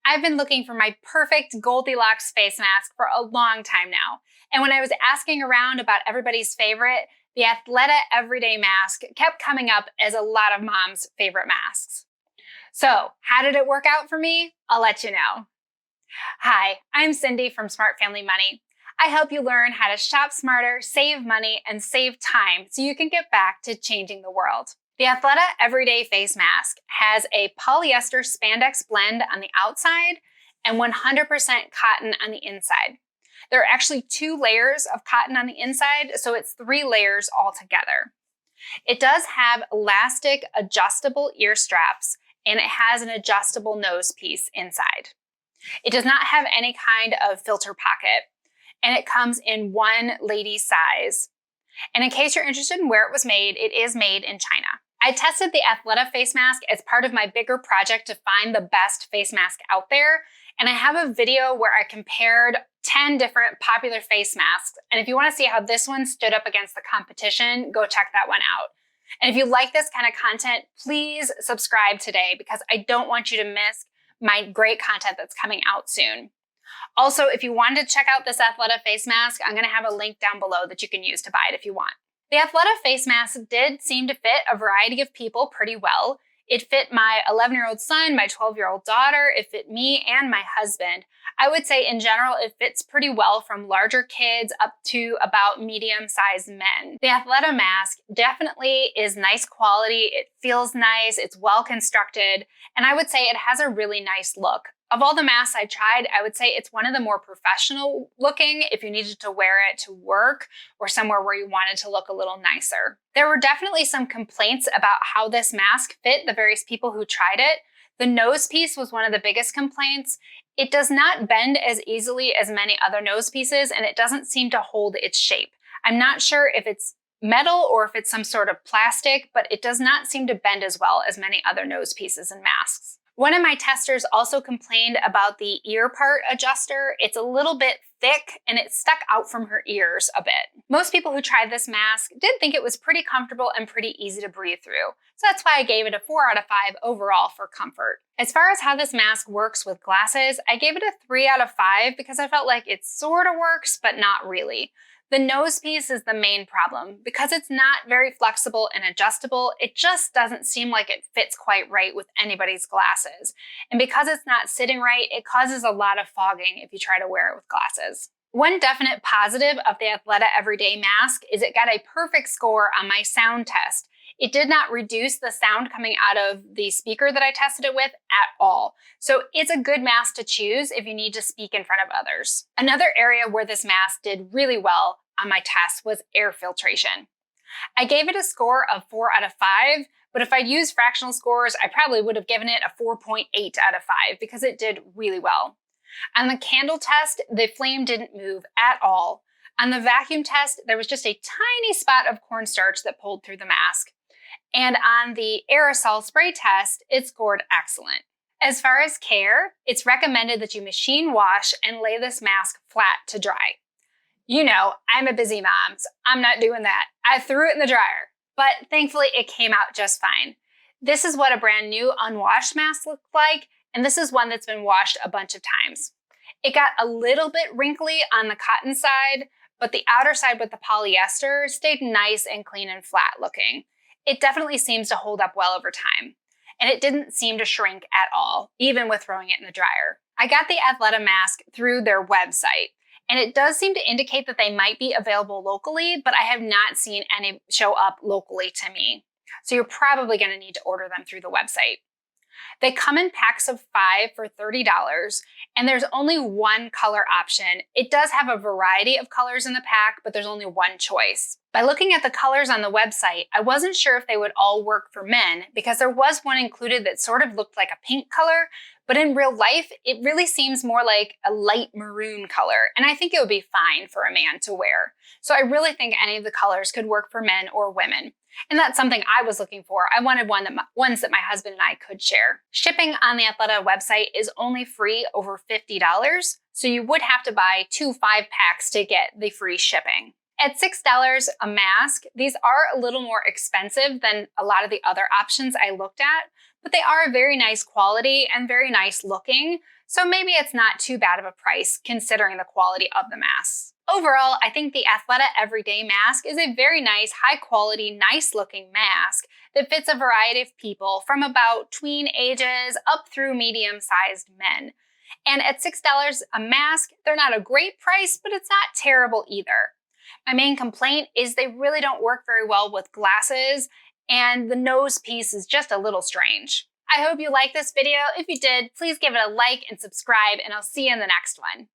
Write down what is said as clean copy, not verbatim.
I've been looking for my perfect Goldilocks face mask for a long time now. And when I was asking around about everybody's favorite, the Athleta Everyday Mask kept coming up as a lot of moms' favorite masks. So, how did it work out for me? I'll let you know. Hi, I'm Cindy from Smart Family Money. I help you learn how to shop smarter, save money, and save time so you can get back to changing the world. The Athleta Everyday Face Mask has a polyester spandex blend on the outside and 100% cotton on the inside. There are actually 2 layers of cotton on the inside, so it's 3 layers altogether. It does have elastic adjustable ear straps, and it has an adjustable nose piece inside. It does not have any kind of filter pocket, and it comes in 1 lady size. And in case you're interested in where it was made, it is made in China. I tested the Athleta face mask as part of my bigger project to find the best face mask out there, and I have a video where I compared 10 different popular face masks. And if you want to see how this one stood up against the competition, go check that one out. And if you like this kind of content, please subscribe today because I don't want you to miss my great content that's coming out soon. Also, if you wanted to check out this Athleta face mask, I'm going to have a link down below that you can use to buy it if you want. The Athleta face mask did seem to fit a variety of people pretty well. It fit my 11-year-old son, my 12-year-old daughter, it fit me and my husband. I would say in general, it fits pretty well from larger kids up to about medium-sized men. The Athleta mask definitely is nice quality, it feels nice, it's well constructed, and I would say it has a really nice look. Of all the masks I tried, I would say it's one of the more professional looking if you needed to wear it to work or somewhere where you wanted to look a little nicer. There were definitely some complaints about how this mask fit the various people who tried it. The nose piece was one of the biggest complaints. It does not bend as easily as many other nose pieces, and it doesn't seem to hold its shape. I'm not sure if it's metal or if it's some sort of plastic, but it does not seem to bend as well as many other nose pieces and masks. One of my testers also complained about the ear part adjuster. It's a little bit thick and it stuck out from her ears a bit. Most people who tried this mask did think it was pretty comfortable and pretty easy to breathe through. So that's why I gave it a 4 out of 5 overall for comfort. As far as how this mask works with glasses, I gave it a 3 out of 5 because I felt like it sort of works, but not really. The nose piece is the main problem. Because it's not very flexible and adjustable, it just doesn't seem like it fits quite right with anybody's glasses. And because it's not sitting right, it causes a lot of fogging if you try to wear it with glasses. One definite positive of the Athleta Everyday Mask is it got a perfect score on my sound test. It did not reduce the sound coming out of the speaker that I tested it with at all. So it's a good mask to choose if you need to speak in front of others. Another area where this mask did really well on my test was air filtration. I gave it a score of 4 out of 5, but if I'd used fractional scores, I probably would have given it a 4.8 out of 5 because it did really well. On the candle test, the flame didn't move at all. On the vacuum test, there was just a tiny spot of cornstarch that pulled through the mask. And on the aerosol spray test, it scored excellent. As far as care, it's recommended that you machine wash and lay this mask flat to dry. You know, I'm a busy mom, so I'm not doing that. I threw it in the dryer, but thankfully it came out just fine. This is what a brand new unwashed mask looked like, and this is one that's been washed a bunch of times. It got a little bit wrinkly on the cotton side, but the outer side with the polyester stayed nice and clean and flat looking. It definitely seems to hold up well over time. And it didn't seem to shrink at all, even with throwing it in the dryer. I got the Athleta mask through their website, and it does seem to indicate that they might be available locally, but I have not seen any show up locally to me. So you're probably going to need to order them through the website. They come in packs of 5 for $30, and there's only one color option. It does have a variety of colors in the pack, but there's only one choice. By looking at the colors on the website, I wasn't sure if they would all work for men because there was one included that sort of looked like a pink color, but in real life, it really seems more like a light maroon color, and I think it would be fine for a man to wear. So I really think any of the colors could work for men or women. And that's something I was looking for. I wanted ones that my husband and I could share. Shipping on the Athleta website is only free over $50, so you would have to buy 2 5-packs to get the free shipping. At $6 a mask, these are a little more expensive than a lot of the other options I looked at, but they are very nice quality and very nice looking, so maybe it's not too bad of a price considering the quality of the masks. Overall, I think the Athleta Everyday Mask is a very nice, high quality, nice looking mask that fits a variety of people from about tween ages up through medium sized men. And at $6 a mask, they're not a great price, but it's not terrible either. My main complaint is they really don't work very well with glasses, and the nose piece is just a little strange. I hope you liked this video. If you did, please give it a like and subscribe, and I'll see you in the next one.